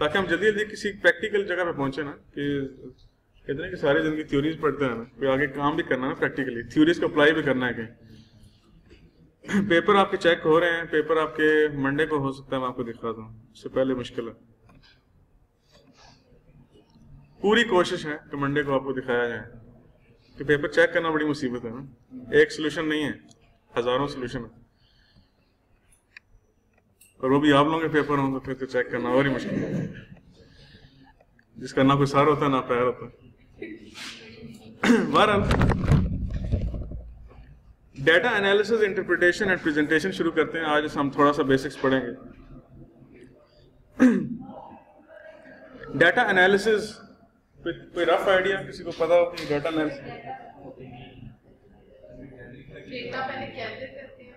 ताकि हम जल्दी जल्दी किसी प्रैक्टिकल जगह पे पहुंचे ना, कि कहते हैं कि सारी जिंदगी थ्योरीज पढ़ते हैं ना, कोई आगे काम भी करना है ना प्रैक्टिकली, थ्योरीज को अप्लाई भी करना है कहीं। पेपर आपके चेक हो रहे हैं, पेपर आपके मंडे को हो सकता है, मैं आपको दिखा दूं, उससे पहले मुश्किल है। पूरी कोशिश है कि मंडे को आपको दिखाया जाए, कि पेपर चेक करना बड़ी मुसीबत है ना, एक सोल्यूशन नहीं है, हजारों सोल्यूशन है, और वो भी आप लोगों के पेपर हों तो फिर तो चेक करना और ही मुश्किल है, जिसका ना कोई सर होता ना पैर होता। बहरहाल data analysis, interpretation and presentation शुरू करते हैं। आज हम थोड़ा सा बेसिक्स पढ़ेंगे। डेटा एनालिसिस, कोई रफ आइडिया किसी को पता हो कि डेटा एनालिसिस डेटा पहले कैसे करते हैं,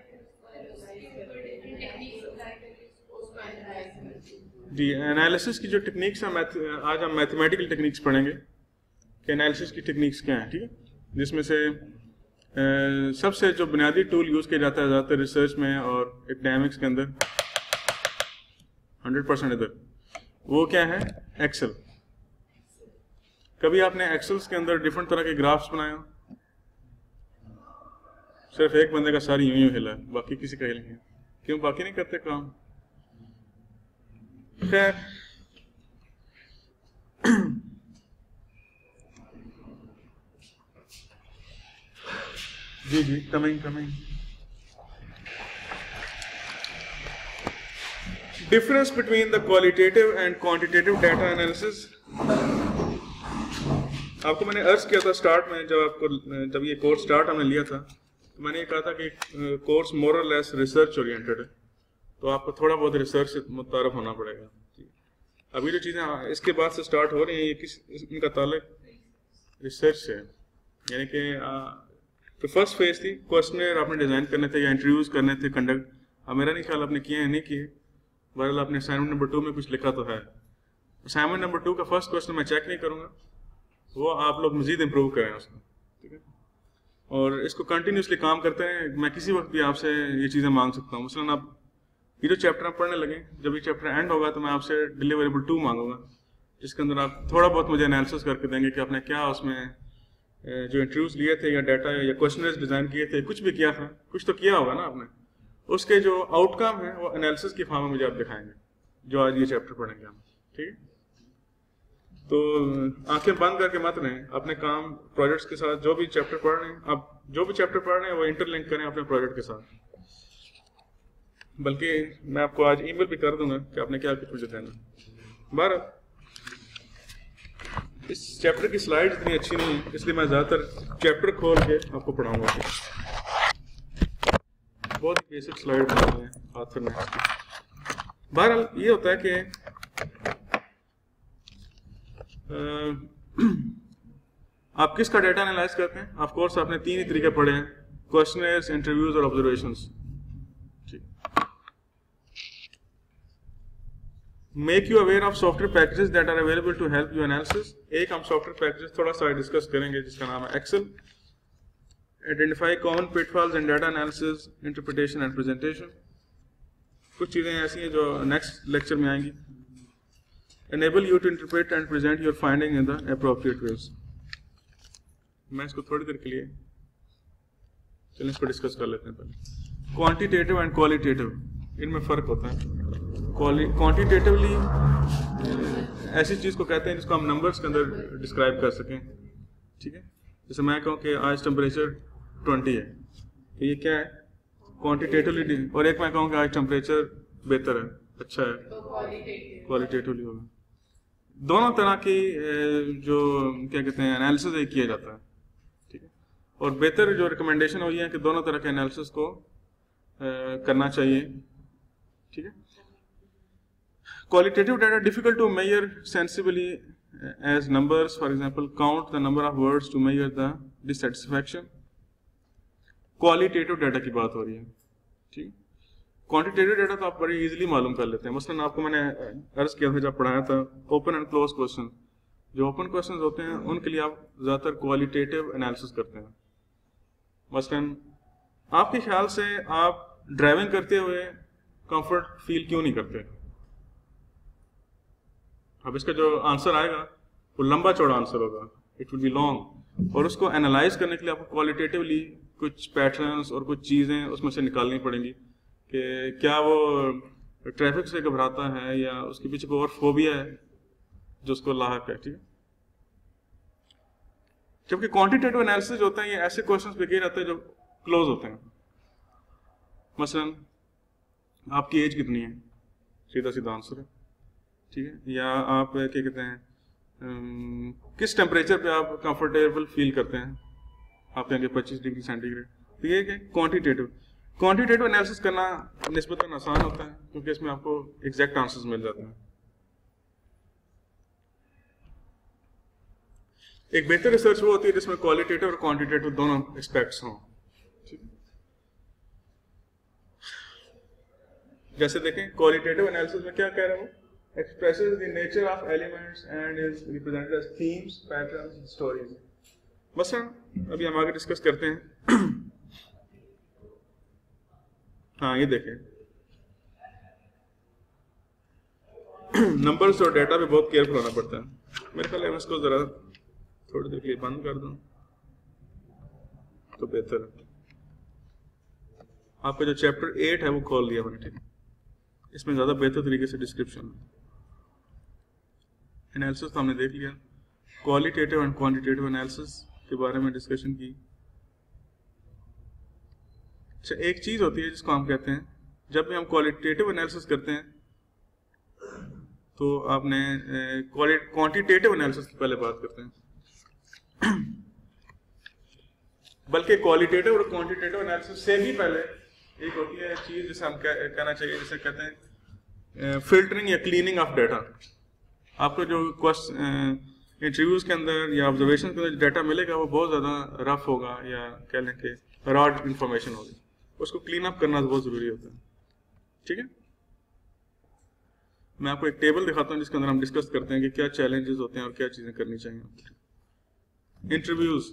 जी, एनालिसिस की जो टेक्निक्स हैं, आज हम मैथमेटिकल टेक्निक्स पढ़ेंगे कि एनालिसिस की टेक्निक्स क्या हैं, ठीक है, जिसमें से सबसे जो बुनियादी टूल यूज़ किया जाता है ज़्यादातर रिसर्च में और एकेडमिक्स के अंदर 100% इधर, वो क्या है, एक्सेल। कभी आपने एक्सेल्स के अंदर डिफरेंट तरह के ग्राफ्स बनाए हो? सिर्फ एक बंदे का सारी यूं हिला है, बाकी किसी का हिल नहीं। क्यों बाकी नहीं करते काम? खैर, जी coming. Difference between the qualitative and quantitative data analysis. आपको मैंने अर्ज किया था स्टार्ट में, जब ये कोर्स स्टार्ट हमने लिया था, तो मैंने ये कहा था कि कोर्स मोर और लेस रिसर्च ओरिएंटेड है, तो आपको थोड़ा बहुत रिसर्च से मुतारफ होना पड़ेगा। अभी जो चीज़ें इसके बाद से स्टार्ट हो रही हैं, ये इनका ताल्लुक रिसर्च से है। यानी कि तो फर्स्ट फेज थी, क्वेश्चनर आपने डिज़ाइन करने थे या इंटरव्यूज करने थे कंडक्ट। अब मेरा नहीं ख्याल आपने किए हैं, नहीं किए, बहरहाल आपने असाइनमेंट नंबर 2 में कुछ लिखा तो है। असाइनमेंट नंबर 2 का फर्स्ट क्वेश्चन मैं चेक नहीं करूँगा, वो आप लोग मज़ीद इम्प्रूव करें उसको, ठीक है, और इसको कंटिन्यूसली काम करते हैं। मैं किसी वक्त भी आपसे ये चीज़ें मांग सकता हूँ। मसलन आप ये जो चैप्टर आप पढ़ने लगे, जब ये चैप्टर एंड होगा तो मैं आपसे डिलीवरेबल 2 मांगूंगा, जिसके अंदर आप थोड़ा बहुत मुझे एनालिसिस करके देंगे कि आपने क्या उसमें जो इंटरव्यूज लिए थे या डाटा या क्वेश्चनर्स डिज़ाइन किए थे, कुछ भी किया था, कुछ तो किया होगा ना आपने, उसके जो आउटकम है वो एनालिसिस की फॉर्म में मुझे आप दिखाएंगे, जो आज ये चैप्टर पढ़ेंगे हम, ठीक है। तो आंखें बंद करके मत रहें, अपने काम प्रोजेक्ट्स के साथ, जो भी चैप्टर पढ़ रहे हैं आप, जो भी चैप्टर पढ़ रहे हैं वो इंटरलिंक करें अपने प्रोजेक्ट के साथ। बल्कि मैं आपको आज ईमेल भी कर दूंगा कि आपने क्या कुछ मुझे देना। बारह इस चैप्टर की स्लाइड इतनी अच्छी नहीं है, इसलिए मैं ज़्यादातर चैप्टर खोल के आपको पढ़ाऊंगा। बहुत ही बेसिक स्लाइड बनाई है आथर ने। बहरहाल ये होता है कि आप किसका डेटा एनालाइज करते हैं। ऑफ कोर्स आपने 3 ही तरीके पढ़े हैं, क्वेश्चनर्स, इंटरव्यूज और observations. Make you aware of software packages that are available to help you analysis. एक हम सॉफ्टवेयर पैकेजेस थोड़ा सा डिस्कस करेंगे जिसका नाम है Excel. Identify common pitfalls in data analysis, interpretation and presentation. कुछ चीज़ें ऐसी हैं जो नेक्स्ट लेक्चर में आएंगी। Enable you to interpret and present your finding in the appropriate ways। मैं इसको थोड़ी देर के लिए, चलिए इसको डिस्कस कर लेते हैं पहले। क्वांटिटेटिव एंड क्वालिटेटिव, इनमें फ़र्क होता है। क्वांटिटेटिवली ऐसी चीज़ को कहते हैं जिसको हम नंबर्स के अंदर डिस्क्राइब कर सकें, ठीक है। जैसे मैं कहूँ कि आज टेम्परेचर 20 है, तो ये क्या है, क्वांटिटेटिवली। और एक मैं कहूँ कि आज टेम्परेचर बेहतर है, अच्छा है, तो क्वालिटेटिवली होगा। दोनों तरह की जो क्या कहते हैं एनालिसिस किया जाता है, ठीक है। और बेहतर जो रिकमेंडेशन हुई है कि दोनों तरह के एनालिसिस को करना चाहिए, ठीक है। Qualitative data difficult to measure sensibly as numbers, for example count the number of words to measure the dissatisfaction. Qualitative data की बात हो रही है, ठीक है। क्वांटिटेटिव डाटा तो आप बड़ी इजीली मालूम कर लेते हैं। मसलन आपको मैंने अर्ज किया था जब पढ़ाया था, ओपन एंड क्लोज क्वेश्चन। जो ओपन क्वेश्चन होते हैं उनके लिए आप ज़्यादातर क्वालिटेटिव एनालिसिस करते हैं। मसलन आपके ख्याल से आप ड्राइविंग करते हुए कंफर्ट फील क्यों नहीं करते? अब इसका जो आंसर आएगा वो लंबा चौड़ा आंसर होगा, इट विल बी लॉन्ग, और उसको एनालाइज करने के लिए आपको क्वालिटेटिवली कुछ पैटर्न्स और कुछ चीज़ें उसमें से निकालनी पड़ेंगी कि क्या वो ट्रैफिक से घबराता है या उसके पीछे कोई और फोबिया है जो उसको लाहक है, ठीक है। जबकि क्वांटिटेटिव एनालिसिस जो होता है ये ऐसे क्वेश्चंस पे किए जाते हैं जो क्लोज होते हैं। मसलन आपकी एज कितनी है, सीधा सीधा आंसर है, ठीक है। या आप क्या कहते हैं किस टेम्परेचर पे आप कंफर्टेबल फील करते हैं, आप कहेंगे 25 डिग्री सेंटीग्रेड। तो ये क्या क्वांटिटेटिव एनालिसिस करना निस्बतन आसान होता है क्योंकि इसमें आपको एग्जैक्ट आंसर्स मिल जाते हैं। एक बेहतर रिसर्च वो होती है जिसमें क्वालिटेटिव और क्वांटिटेटिव दोनों एस्पेक्ट्स हों, ठीक है। जैसे देखें क्वालिटेटिव एनालिसिस में क्या कह रहा है वो, expresses the nature of elements and is represented as themes, patterns, stories. बस अभी हम आगे डिस्कस करते हैं। हाँ ये देखें नंबर्स और डेटा पे बहुत केयरफुल होना पड़ता है। मेरे ख्याल है इसको जरा थोड़ी देर के लिए बंद कर दूं तो बेहतर है। आपका जो चैप्टर 8 है वो खोल लिया मैंने, ठीक है। इसमें ज़्यादा बेहतर तरीके से डिस्क्रिप्शन है। एनालिसिस तो हमने देख लिया, क्वालिटेटिव एंड क्वांटिटेटिव एनालिसिस के बारे में डिस्कशन की। अच्छा, एक चीज़ होती है जिसको हम कहते हैं, जब भी हम क्वालिटेटिव एनालिसिस करते हैं तो आपने क्वांटिटेटिव एनालिसिस की पहले बात करते हैं। बल्कि क्वालिटेटिव और क्वांटिटेटिव एनालिसिस से भी पहले एक होती है चीज़ जिसे हम कहना चाहिए, जिसे कहते हैं फिल्टरिंग या क्लीनिंग ऑफ डाटा। आपको जो इंटरव्यूज़ के अंदर या ऑब्जर्वेशन के अंदर डाटा मिलेगा वो बहुत ज़्यादा रफ होगा या कह लें कि रॉ इन्फॉर्मेशन होगी, उसको क्लीन अप करना बहुत ज़रूरी होता है, ठीक है। मैं आपको एक टेबल दिखाता हूँ जिसके अंदर हम डिस्कस करते हैं कि क्या चैलेंजेस होते हैं और क्या चीज़ें करनी चाहिए। इंटरव्यूज़,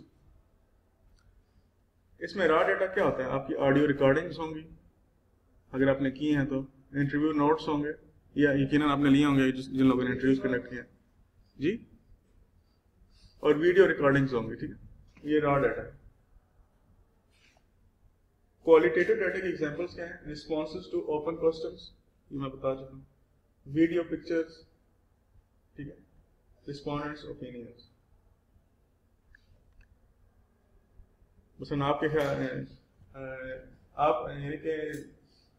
इसमें रॉ डाटा क्या होता है, आपकी ऑडियो रिकॉर्डिंग्स होंगी अगर आपने की हैं, तो इंटरव्यू नोट्स होंगे या यकीनन आपने लिए होंगे जिन लोगों ने इंटरव्यूज कंडक्ट किया जी, और वीडियो रिकॉर्डिंग्स होंगी, ठीक है। ये रॉ डाटा है। क्वालिटेटिव डाटा के एग्जांपल्स क्या हैं, रिस्पॉन्सेज टू ओपन क्वेश्चंस, ये मैं बता चुका हूँ, वीडियो पिक्चर्स, ठीक है, रिस्पोंडेंट्स ओपिनियंस। मसलन आपके आप यानी कि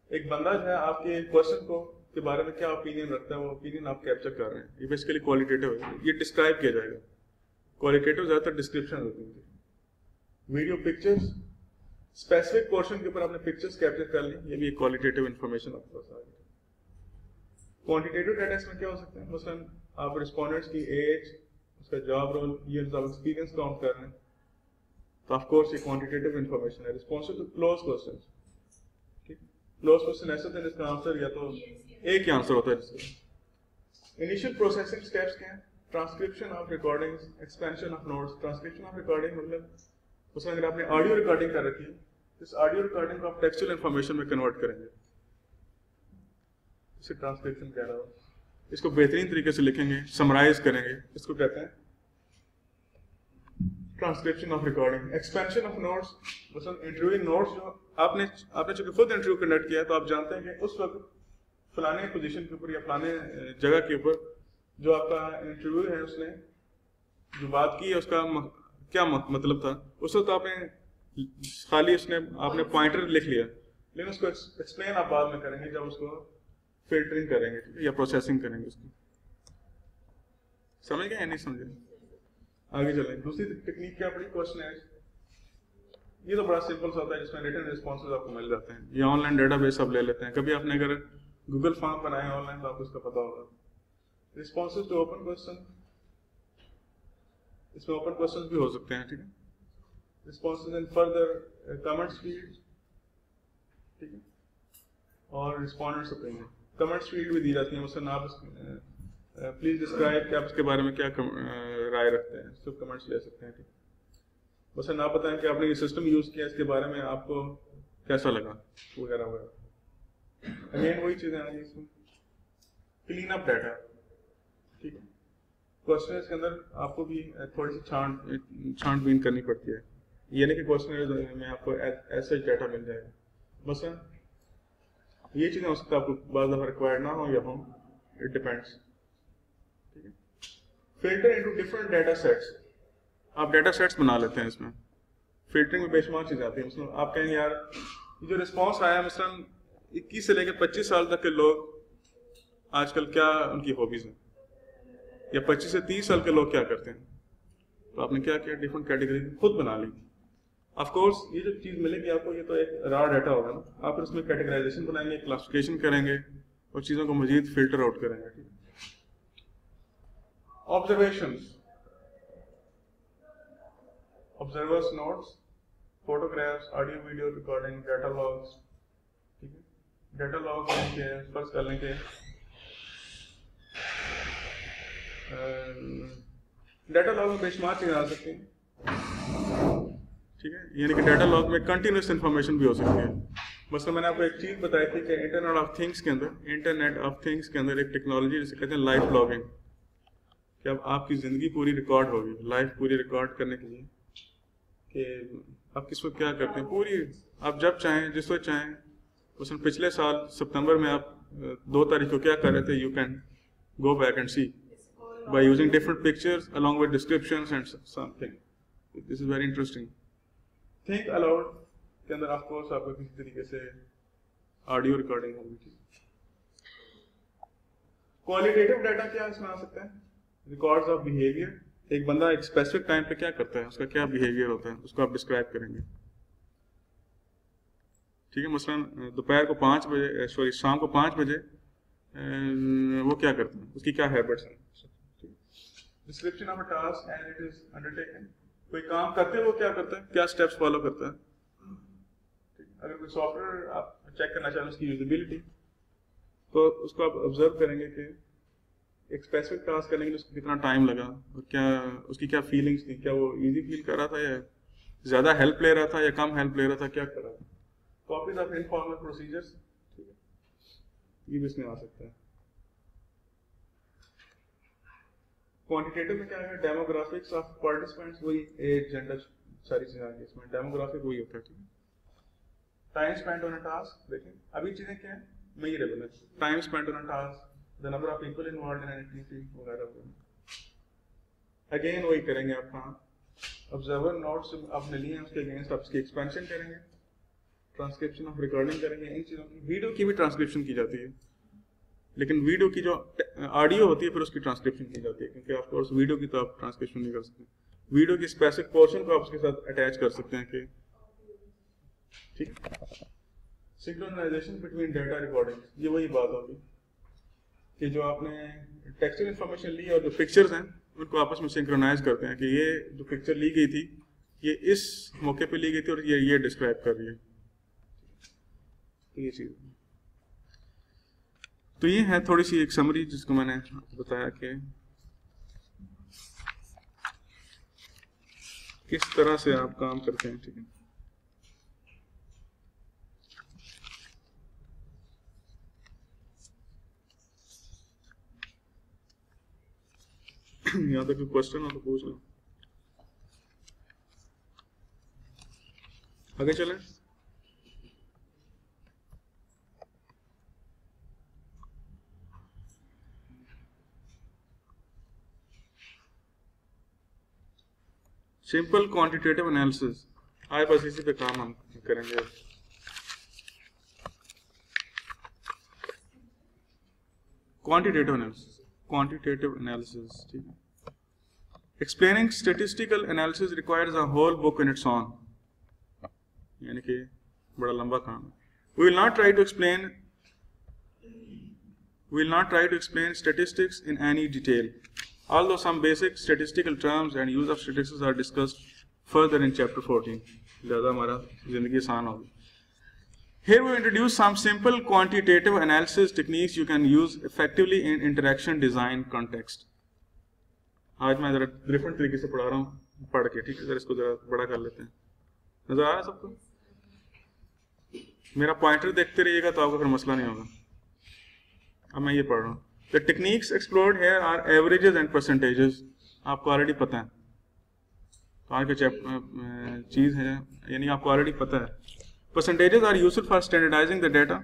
एक बंदा जो है आपके क्वेश्चन को के बारे में क्या ओपिनियन रखता है, वो ओपिनियन आप कैप्चर कर रहे हैं, ये बेसिकली क्वालिटेटिव है, ये डिस्क्राइब किया जाएगा। क्वालिटेटिव ज़्यादातर डिस्क्रिप्शन होती है। वीडियो पिक्चर्स, स्पेसिफिक पोर्शन के ऊपर आपने पिक्चर्स कैप्चर कर ली, ये भी एक क्वालिटेटिव इन्फॉर्मेशन आपके पास आ गई। क्वांटिटेटिव डाटा इसमें क्या हो सकता है, मसलन आप रिस्पोंडेंट्स की एज, उसका job role, years of experience count कर रहे हैं, तो ऑफ कोर्स ये क्वांटिटेटिव इन्फॉर्मेशन है। रिस्पॉन्सिव टू क्लोज क्वेश्चंस, ठीक, क्लोज क्वेश्चन ऐसे थे जिसका आंसर या तो एक ही आंसर होता है जिसका। इनिशियल प्रोसेसिंग स्टेप्स क्या हैं, transcription of recordings, expansion of notes. Transcription of recording मतलब उसमें अगर आपने ऑडियो रिकॉर्डिंग कर रखी है, इस ऑडियो रिकॉर्डिंग को आप टेक्सचुअल इन्फॉर्मेशन में कन्वर्ट करेंगे, इसे ट्रांसक्रिप्शन कह रहा हो। इसको बेहतरीन तरीके से लिखेंगे, समराइज करेंगे, इसको कहते हैं transcription of recording. Expansion of notes, मतलब इंटरव्यू नोट्स जो आपने चूंकि खुद इंटरव्यू कंडक्ट किया है तो आप जानते हैं कि उस वक्त फलाने पोजीशन के ऊपर या फलाने जगह के ऊपर जो आपका इंटरव्यू है उसने जो बात की है उसका क्या मतलब था, उस वक्त आपने खाली आपने पॉइंटर लिख लिया, लेकिन उसको एक्सप्लेन आप बाद में करेंगे जब उसको फिल्टरिंग करेंगे या प्रोसेसिंग करेंगे उसकी। समझ गए या नहीं समझे? आगे चलें। दूसरी टेक्निक क्या पड़ी, क्वेश्चनर्स। ये तो बड़ा सिंपल सा होता है जिसमें रिटन रिस्पॉन्सेज आपको मिल जाते हैं, या ऑनलाइन डेटाबेस आप ले लेते हैं। कभी आपने अगर गूगल फॉर्म बनाए ऑनलाइन तो आपको इसका पता होगा। रिस्पॉन्सेज टू ओपन क्वेश्चन, इसमें ओपन क्वेश्चन भी हो सकते हैं, ठीक है। Responses in further comments field, ठीक है, और रिस्पॉन्डेंट्स ओपिनियन। कमेंट्स फील्ड भी दी जाती है, मसलन आप प्लीज डिस्क्राइब कि आप इसके बारे में क्या राय रखते हैं, सब कमेंट्स ले सकते हैं, ठीक है। मसलन आप बताएं कि आपने ये सिस्टम यूज किया, इसके बारे में आपको कैसा लगा, वगैरह वगैरह। अगेन वही चीजें आएंगी इसमें। क्लीन अप डाटा, ठीक है। क्वेश्चन के अंदर आपको भी थोड़ी सी छांटबीन करनी पड़ती है, ये नहीं कि क्वेश्चन में आपको ऐसा ही डाटा मिल जाएगा। मसलन ये चीज़ें हो सकता है आपको बाद दफ़ा रिक्वायर्ड ना हो या हो, इट डिपेंड्स। ठीक है, filter into different data sets, आप डाटा सेट्स बना लेते हैं। इसमें फिल्टरिंग में बेशुमार चीज़ें आती हैं। मतलब आप कहेंगे यार जो रिस्पॉन्स आया, मसलन 21 से लेकर 25 साल तक के लोग आजकल क्या उनकी हॉबीज़ हैं, या 25 से 30 साल के लोग क्या करते हैं, तो आपने क्या किया, डिफरेंट कैटेगरी खुद बना ली। ऑफ कोर्स ये जो चीज़ मिलेगी आपको, ये तो एक रॉ डाटा होगा ना, आप फिर उसमें कैटेगराइजेशन बनाएंगे, क्लासिफिकेशन करेंगे और चीज़ों को मजीद फिल्टर आउट करेंगे। ठीक है, observations, observers notes, photographs, audio video recording, data logs. ठीक है, डाटा लॉग के फर्ज कर लेंगे डाटा लॉग में बेशुमार चीज़ें आ सकती हैं। ठीक है, यानी कि डाटा लॉग में कंटिन्यूस इंफॉर्मेशन भी हो सकती है। मतलब मैंने आपको एक चीज़ बताई थी कि इंटरनेट ऑफ थिंग्स के अंदर एक टेक्नोलॉजी जिसे कहते हैं लाइफ लॉगिंग, कि अब आपकी ज़िंदगी पूरी रिकॉर्ड होगी, लाइफ पूरी रिकॉर्ड करने के लिए कि आप किस वक्त क्या करते हैं, पूरी आप जब चाहें जिस वक्त चाहें। उसमें पिछले साल सितंबर में आप 2 तारीख को क्या कर रहे थे, you can go back and see by using different pictures along with descriptions and something. This is very interesting. Think aloud के अंदर ऑफ कोर्स आपको किसी तरीके से ऑडियो रिकॉर्डिंग होगी। क्वालिटेटिव डाटा क्या इसमें आ सकता है, रिकॉर्ड्स ऑफ बिहेवियर, एक बंदा एक स्पेसिफिक टाइम पे क्या करता है, उसका क्या बिहेवियर होता है, उसको आप डिस्क्राइब करेंगे। ठीक है, मसलन दोपहर को 5 बजे शाम को 5 बजे वो क्या करता है, उसकी क्या हैबिट्स हैं। Description of a task and it is undertaken, कोई काम करते हुए वो क्या करता है, क्या स्टेप्स फॉलो करता है। अगर कोई सॉफ्टवेयर आप चेक करना चाहें उसकी यूजेबिलिटी, तो उसको आप ऑब्जर्व करेंगे कि एक स्पेसिफिक टास्क करने के लिए उसको कितना टाइम लगा और क्या उसकी क्या फीलिंग्स थी, क्या वो इजी फील कर रहा था या ज़्यादा हेल्प ले रहा था या कम हेल्प ले रहा था, क्या कर रहा था। कॉपीज ऑफ इनफॉर्मल प्रोसीजर्स, ठीक है, ये भी इसमें आ सकता है। क्वांटिटेटिव में क्या है, डेमोग्राफिक्स ऑफ पार्टिसिपेंट्स, वही एज जेंडर सारी चीजें आ गई इसमें, डेमोग्राफिक वही होता है। ठीक है, time spend on a task, देखें अभी चीजें क्या है, मेजरेबल है, time spend on a task, the number of people involved in an activity वगैरह। अगेन वही करेंगे आप, हाँ ऑब्जर्वर नोट्स आपने लिए हैं, उसके अगेंस्ट आप उसकी एक्सपेंशन करेंगे, ट्रांसक्रिप्शन ऑफ रिकॉर्डिंग करेंगे, इन चीज़ों की। वीडियो की भी ट्रांसक्रिप्शन की जाती है, लेकिन वीडियो की जो ऑडियो होती है फिर उसकी ट्रांसक्रिप्शन की जाती है, क्योंकि ऑफ कोर्स वीडियो की तो आप ट्रांसक्रिप्शन नहीं कर सकते। वीडियो की स्पेसिफिक पोर्शन को आप उसके साथ अटैच कर सकते हैं कि ठीक। सिंक्रोनाइजेशन बिटवीन डाटा रिकॉर्डिंग, ये वही बात होगी कि जो आपने टेक्सचुअल इंफॉर्मेशन ली और जो पिक्चर्स हैं उनको आपस में सिंक्रोनाइज करते हैं कि ये जो पिक्चर ली गई थी ये इस मौके पे ली गई थी और ये डिस्क्राइब कर रही है। तो ये चीज़, तो ये है थोड़ी सी एक समरी जिसको मैंने बताया कि किस तरह से आप काम करते हैं। ठीक है, यहाँ तक कोई क्वेश्चन हो तो पूछ लो, आगे चलें। सिंपल क्वांटिटेटिव एनालिसिस, आज बस इसी पे काम हम करेंगे। क्वांटिटेटिव एनालिसिस, ठीक है। Explaining statistical analysis requires a whole book in its own, यानी कि बड़ा लंबा काम है। We will not try to explain statistics in any detail, although some basic statistical terms and use of statistics are discussed further in chapter 14. ज़्यादा हमारा जिंदगी आसान होगी। Here we introduce some simple quantitative analysis techniques you can use effectively in interaction design context. आज मैं जरा different तरीके से पढ़ा रहा हूँ, पढ़ के, ठीक है, जरा इसको जरा बड़ा कर लेते हैं। नजर आ रहा है सबको? मेरा पॉइंटर देखते रहिएगा तो आपको फिर मसला नहीं होगा। अब मैं ये पढ़ रहा हूँ। The techniques explored here are averages and percentages. आपको ऑलरेडी पता है, आगे चीज़ है, यानी आपको ऑलरेडी पता है। Percentages are useful for standardising the data.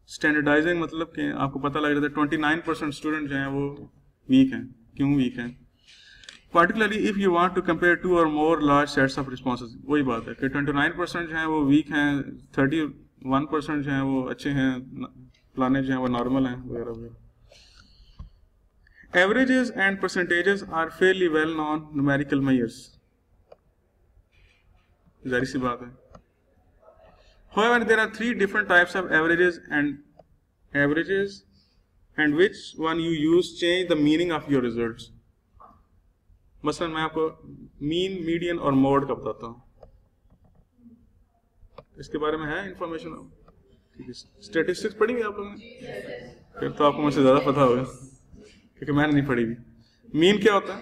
Standardising मतलब कि आपको पता लग जाता है 29% स्टूडेंट जो हैं वो वीक हैं, क्यों वीक हैं। Particularly if you want to compare two or more large sets of responses, वही बात है कि 29% जो हैं वो वीक हैं, 31% जो हैं वो अच्छे हैं, प्लाने जो हैं वो नॉर्मल हैं, वगैरह वगैरह। Averages and percentages are fairly well known numerical measures, जाहिर सी बात है। However, there are three different types of averages and which one you use change the meaning of your results. मसलन मैं आपको मीन, मीडियन और मोड का बताता हूँ, इसके बारे में है इंफॉर्मेशन। स्टैटिस्टिक्स पढ़ी हुई आप लोगों ने? फिर तो आपको मुझसे ज़्यादा पता होगा क्योंकि मैंने नहीं पढ़ी हुई। मीन क्या होता है?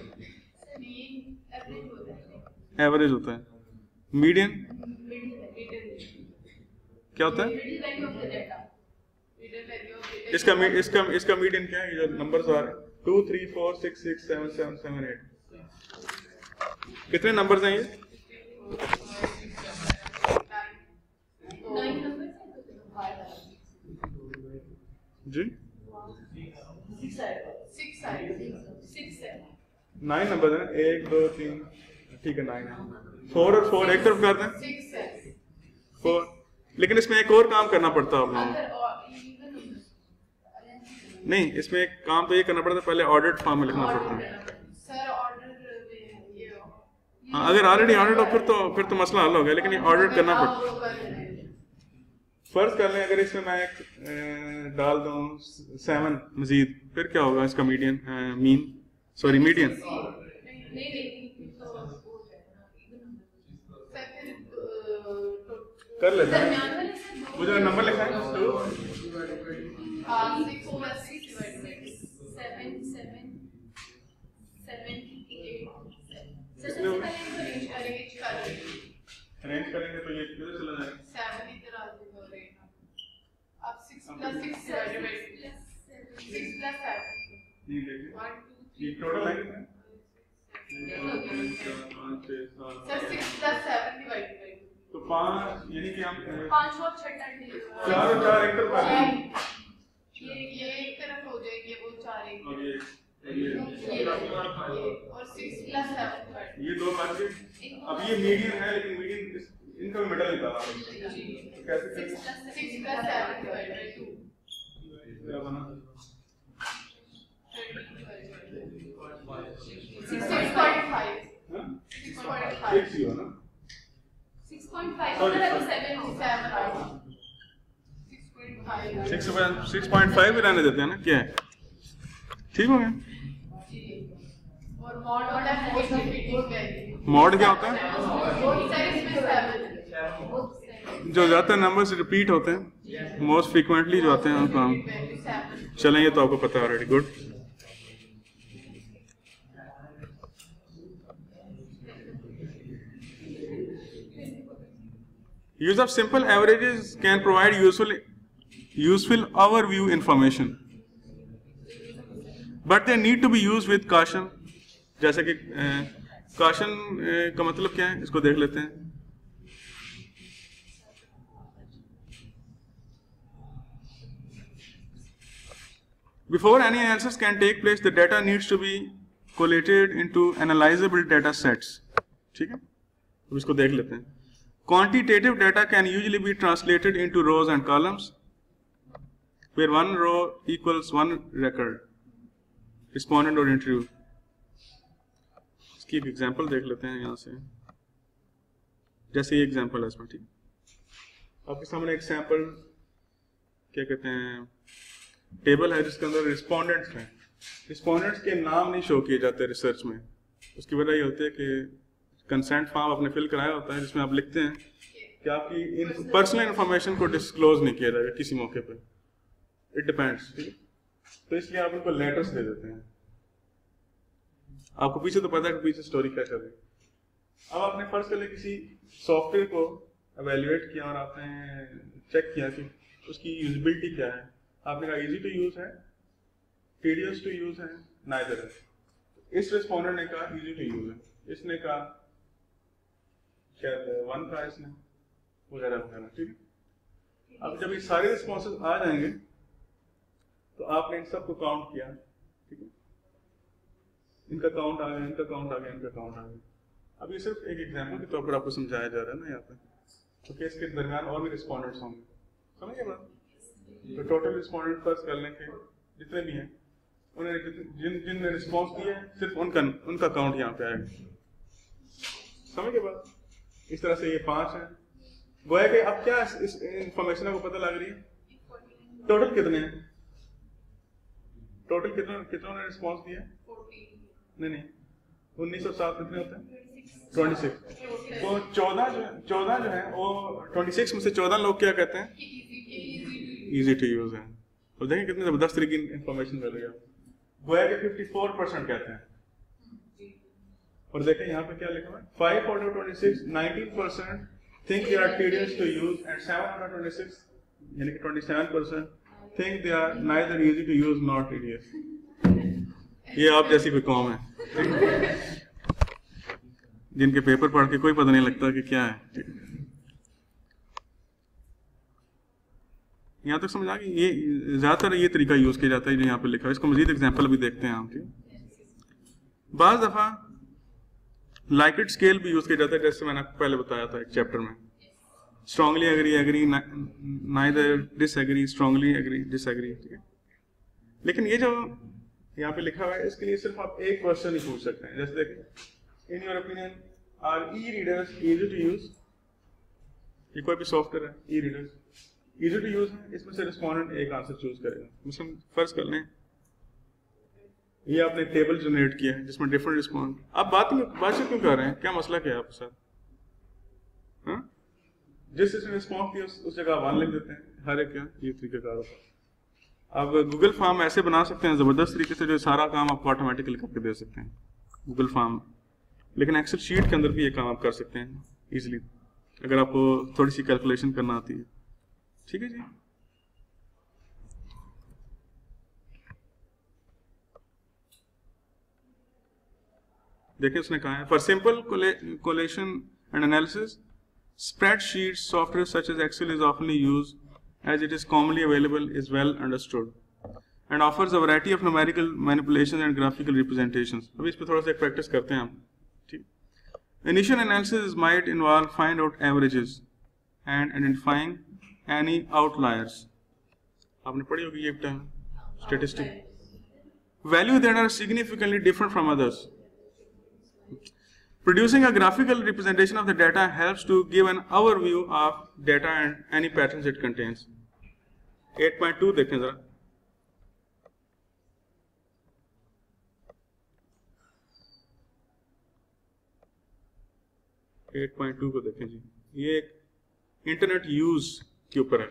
एवरेज होता है। मीडियन क्या होता है? इसका मीडियन क्या है? ये जो नंबर्स आ रहे हैं 2, 3, 4, 6, 6, 7, 7, 7, 8, कितने नंबर्स हैं ये? 9 जी 9 नंबर है। 1, 2, 3, ठीक है 9 है। 4 और 4 एक तरफ कर दें 4, लेकिन इसमें एक और काम करना पड़ता है आप लोगों को। नहीं, इसमें एक काम तो ये करना पड़ता है, पहले ऑर्डर्ड फॉर्म में लिखना पड़ता है। हाँ, अगर ऑलरेडी ऑर्डर्ड हो फिर तो मसला हल हो गया, लेकिन ये ऑर्डर करना पड़ता है। फर्ज कर लें अगर इसमें मैं एक डाल दूं 7 मजीद, फिर क्या होगा इसका मीडियन, मीडियन कर लेते हैं। मुझे नंबर लिखा है 2 अरेंज करेंगे तो ये किधर चला जाएगा? 7 इधर आ जाएगा। अब 6 + 6 डिवाइडेड बाय 6 + 7 ये देखिए 1 2 3 ये टोटल है कितना? 6 + 7 डिवाइडेड बाय तो 5, यानी कि हम 5 और 6 4 और 4 एक तरफ आ जाएंगे। ये एक तरफ हो जाएंगे, वो 4 एक और ये और 6 + 7 ये 2 बच गए। अब ये मीडियन है, लेकिन मीडियन इनका भी मिडल निकाला है। तो कैसे करेंगे? 6 + 7 डिवाइडेड बाय 2 क्या बना? 6.5 6 ही हो ना? 6.5 उधर है तो 7 6.5 भी रहने देते हैं ना, क्या है? ठीक हो गया। मॉड क्या होता है? जो ज़्यादातर नंबर्स रिपीट होते हैं, मोस्ट फ्रीक्वेंटली जो आते हैं काम। चलें, ये तो आपको पता है already. Good. Use of simple averages can provide useful overview information, but they need to be use with caution. जैसे कि कॉशन का मतलब क्या है, इसको देख लेते हैं। Before any analysis can take place, the data needs to be collated into analyzable data sets. ठीक है, अब इसको देख लेते हैं। Quantitative data can usually be translated into rows and columns, where one row equals one record, respondent or interview. इसकी एक example देख लेते हैं यहाँ से। जैसे ये एग्जाम्पल है इसमें, ठीक, आपके सामने एक सैम्पल क्या कहते हैं टेबल है जिसके अंदर रिस्पोंडेंट्स हैं। रिस्पोंडेंट्स के नाम नहीं शो किए जाते रिसर्च में। उसकी वजह ये होती है कि कंसेंट फॉर्म आपने फिल कराया होता है, जिसमें आप लिखते हैं कि आपकी इन पर्सनल इन्फॉर्मेशन को डिस्क्लोज नहीं किया जाएगा किसी मौके पर। इट डिपेंड्स, ठीक है। तो इसलिए आप उनको लेटर्स दे देते हैं। आपको पीछे तो पता है कि पीछे स्टोरी क्या चल रही है। अब आपने फर्ज कर लिया किसी सॉफ्टवेयर को एवेल्युएट किया और आपने चेक किया कि उसकी यूजेबिलिटी क्या है। आपने कहा इजी टू यूज है, tedious to use है, neither है। इस रेस्पोंडेंट ने कहा easy to use है, इसने कहा शायद 1 का इसने वगैरह वगैरह, ठीक है। अब जब ये सारे रिस्पॉन्सेज आ जाएंगे तो आपने इन सबको काउंट किया, ठीक है, इनका काउंट आ गया, इनका काउंट आ गया, इनका काउंट आ गया। अब ये सिर्फ एक एग्जांपल के तौर पर आपको समझाया जा रहा है ना यहाँ पे, तो केस के दरमियान और भी रिस्पॉन्डेंट्स होंगे, समझिए बात। तो टोटल रिस्पॉन्डेंट फर्स्ट कर लें कि जितने भी हैं उन्होंने जिन ने रिस्पॉन्स दिया है सिर्फ उनका काउंट यहाँ पे आएगा, समझ के बाद। इस तरह से ये 5 हैं, गोया कि अब क्या इस इंफॉर्मेशन को पता लग रही है टोटल कितने हैं, टोटल कितनों ने रिस्पॉन्स दिया? नहीं 19 और 7 कितने होते हैं? 26। तो 14 जो है वो 26 में से 14 लोग क्या कहते हैं? इजी टू यूज है। तो देखें कितनी जबरदस्त तरीके की इंफॉर्मेशन मिल रही है। गोया के 54% कहते हैं। और देखें यहाँ पे क्या लिखा है, 5 out of 26, 19% think they are tedious to use and 7 out of 26 यानी कि 27% think they are neither easy to use nor tedious। ये आप जैसी कोई कौम है जिनके पेपर पढ़ के कोई पता नहीं लगता कि क्या है। यहाँ तक समझ आ गई। ये ज्यादातर ये तरीका यूज किया जाता है जो यहाँ पे लिखा है। इसको मजीद एग्जांपल अभी देखते हैं हम। बाज दफा लाइकेट स्केल भी यूज किया जाता है, जैसे मैंने आपको पहले बताया था एक चैप्टर में। Strongly agree, neither, disagree, strongly agree, disagree, ठीक है। लेकिन ये जो यहाँ पे लिखा हुआ है इसके लिए सिर्फ आप एक क्वेश्चन ही पूछ सकते हैं। जैसे देखिए, in your opinion are e readers easy to use? ये कोई भी सॉफ्टवेयर है, e readers easy to use है, इसमें से रिस्पोंडेंट एक आंसर चूज करेगा। मिसल फर्ज कर लें ये आपने टेबल जनरेट किया है जिसमें डिफरेंट रिस्पॉन्ड। आप बातचीत क्यों कर रहे हैं? क्या मसला क्या है आपके साथ? हाँ, जिस जिसने रिस्पॉन्ड किया उस जगह 1 लिख देते हैं, हर एक ये तरीका कार होता है। आप गूगल फॉर्म ऐसे बना सकते हैं जबरदस्त तरीके से जो सारा काम आपको ऑटोमेटिकली करके दे सकते हैं गूगल फॉर्म। लेकिन एक्सेल शीट के अंदर भी ये काम आप कर सकते हैं इजीली, अगर आपको थोड़ी सी कैलकुलेशन करना आती है। ठीक है जी। देखिए उसने कहा है, for simple coalition and analysis spreadsheets software such as Excel is often used as it is commonly available, is well understood and offers a variety of numerical manipulations and graphical representations। अभी इस पे थोड़ा सा practice करते हैं हम, ठीक। Initial analysis might involve find out averages and identifying any outliers। आपने पढ़ी होगी ये term, statistic, value that are significantly different from others। Producing a graphical representation of the data helps to give an overview of data and any patterns it contains। 8.2 देखें जरा। Eight point two को देखें जी। ये एक internet use के ऊपर है।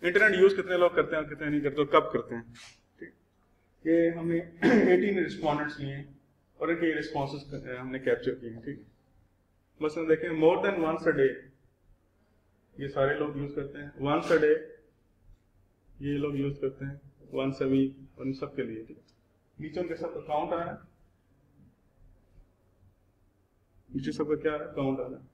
Internet use कितने लोग करते हैं, कितने नहीं करते, और कब करते हैं, ठीक। ये हमने 18 रिस्पॉन्डेंट्स लिए और इनके रिस्पॉन्सेस हमने कैप्चर किए हैं, ठीक। मसलन देखें, more than once a day ये सारे लोग यूज करते हैं, वंस अ डे ये लोग यूज करते हैं, वंस अ वीक, और इन सब के लिए, ठीक। नीचे उनके सब काउंट आ रहा है, नीचे सबका क्या आ रहा है, काउंट आ रहा है,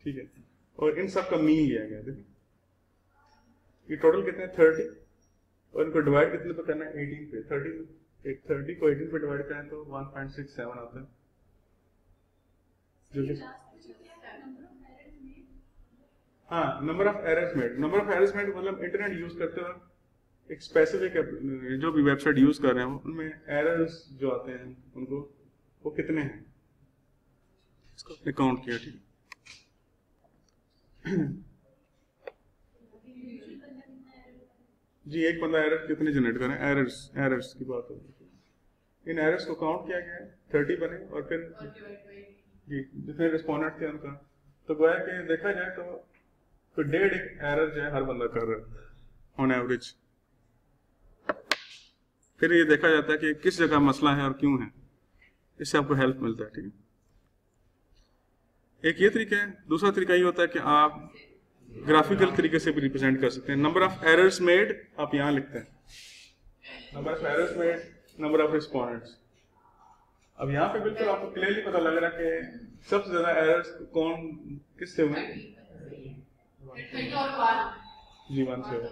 ठीक है। और इन सब का मीन लिया गया, देखिए ये टोटल कितने, 30, और इनको डिवाइड कितने पे करना है, 18 पे। 30 को 18 पे डिवाइड करें तो 1.67 आता है, जो कि हाँ, number of errors made. Number of errors made मतलब इंटरनेट यूज करते वक्त एक स्पेसिफिक जो भी वेबसाइट यूज कर रहे हैं उनमें एरर्स जो आते हैं उनको वो कितने हैं, इसको अपने काउंट किया, ठीक। जी एक बंदा एरर कितने जनरेट करें, एरर्स की बात होगी। इन एरर्स को काउंट किया गया है, 30 बने, और फिर जी जितने रिस्पोंडेंट थे उनका, तो गोया कि देखा जाए तो 1.5 एरर जो है हर बंदा कर रहा है ऑन एवरेज। फिर ये देखा जाता है कि किस जगह मसला है और क्यों है, इससे आपको हेल्प मिलता है, ठीक है। एक ये तरीका है। दूसरा तरीका ये होता है कि आप ग्राफिकल तरीके से भी रिप्रेजेंट कर सकते हैं। नंबर ऑफ एरर्स मेड आप यहाँ लिखते हैं, number of errors made, number of respondents. अब यहाँ पे बिल्कुल आपको क्लियरली पता लग रहा है कि सबसे ज्यादा एरर्स कौन किससे हुए? जी 1 से हुए।